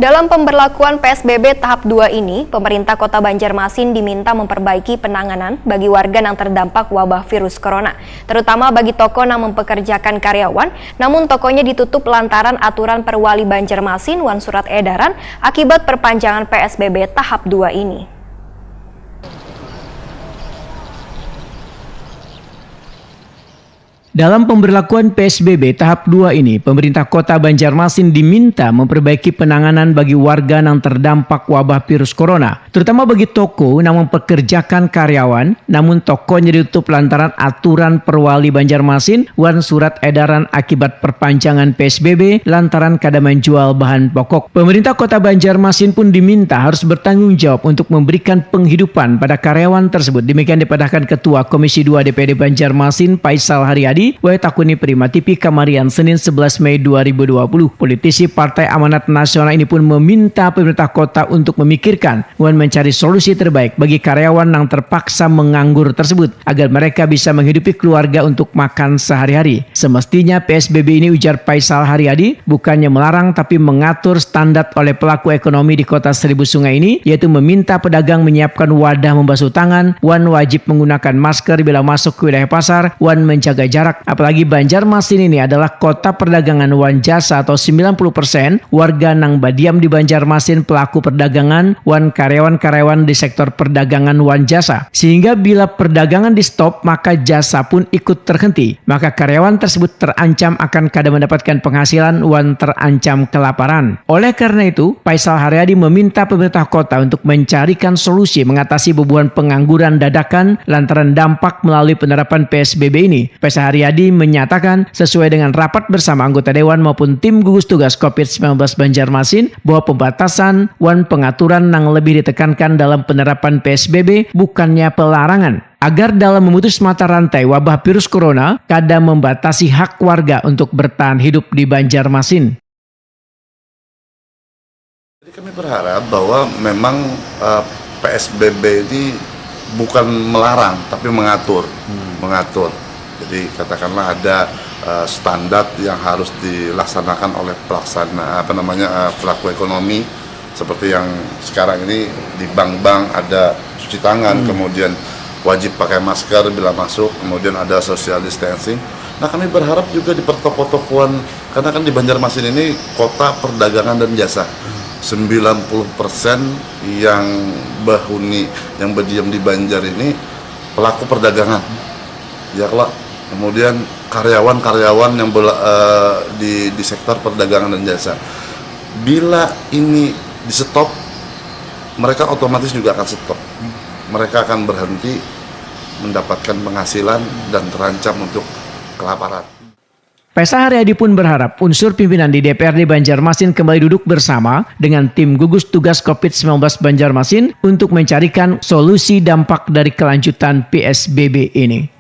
Dalam pemberlakuan PSBB tahap 2 ini, pemerintah Kota Banjarmasin diminta memperbaiki penanganan bagi warga yang terdampak wabah virus corona, terutama bagi toko yang mempekerjakan karyawan, namun tokonya ditutup lantaran aturan Perwali Banjarmasin wan surat edaran akibat perpanjangan PSBB tahap 2 ini. Dalam pemberlakuan PSBB tahap 2 ini, pemerintah Kota Banjarmasin diminta memperbaiki penanganan bagi warga yang terdampak wabah virus corona, terutama bagi toko yang mempekerjakan karyawan, namun tokonya ditutup lantaran aturan Perwali Banjarmasin wan surat edaran akibat perpanjangan PSBB lantaran kada menjual bahan pokok. Pemerintah Kota Banjarmasin pun diminta harus bertanggung jawab untuk memberikan penghidupan pada karyawan tersebut. Demikian dipadahkan Ketua Komisi 2 DPD Banjarmasin Faisal Haryadi Takuni Prima TV Kamarian Senin 11 Mei 2020. Politisi Partai Amanat Nasional ini pun meminta pemerintah kota untuk memikirkan dan mencari solusi terbaik bagi karyawan yang terpaksa menganggur tersebut agar mereka bisa menghidupi keluarga untuk makan sehari-hari. Semestinya PSBB ini, ujar Faisal Haryadi, bukannya melarang tapi mengatur standar oleh pelaku ekonomi di Kota Seribu Sungai ini, yaitu meminta pedagang menyiapkan wadah membasuh tangan, wajib menggunakan masker bila masuk ke wilayah pasar, menjaga jarak. Apalagi Banjarmasin ini adalah kota perdagangan wan jasa atau 90% warga nang badiam di Banjarmasin pelaku perdagangan wan karyawan-karyawan di sektor perdagangan wan jasa. Sehingga bila perdagangan di stop maka jasa pun ikut terhenti. Maka karyawan tersebut terancam akan kada mendapatkan penghasilan wan terancam kelaparan. Oleh karena itu, Faisal Haryadi meminta pemerintah kota untuk mencarikan solusi mengatasi beban pengangguran dadakan lantaran dampak melalui penerapan PSBB ini. Faisal Haryadi menyatakan sesuai dengan rapat bersama anggota Dewan maupun tim gugus tugas COVID-19 Banjarmasin bahwa pembatasan pengaturan yang lebih ditekankan dalam penerapan PSBB bukannya pelarangan. Agar dalam memutus mata rantai wabah virus corona kada membatasi hak warga untuk bertahan hidup di Banjarmasin. Jadi kami berharap bahwa memang PSBB ini bukan melarang tapi mengatur. Jadi katakanlah ada standar yang harus dilaksanakan oleh pelaku ekonomi, seperti yang sekarang ini di bank-bank ada cuci tangan, kemudian wajib pakai masker bila masuk, kemudian ada social distancing. Nah, kami berharap juga di toko-tokoan, karena kan di Banjarmasin ini kota perdagangan dan jasa. 90% yang bahuni, yang berdiam di Banjar ini pelaku perdagangan. Ya, kalau kemudian karyawan-karyawan yang di sektor perdagangan dan jasa. Bila ini di stop, mereka otomatis juga akan stop. Mereka akan berhenti mendapatkan penghasilan dan terancam untuk kelaparan. Faisal Haryadi pun berharap unsur pimpinan di DPRD Banjarmasin kembali duduk bersama dengan tim gugus tugas COVID-19 Banjarmasin untuk mencarikan solusi dampak dari kelanjutan PSBB ini.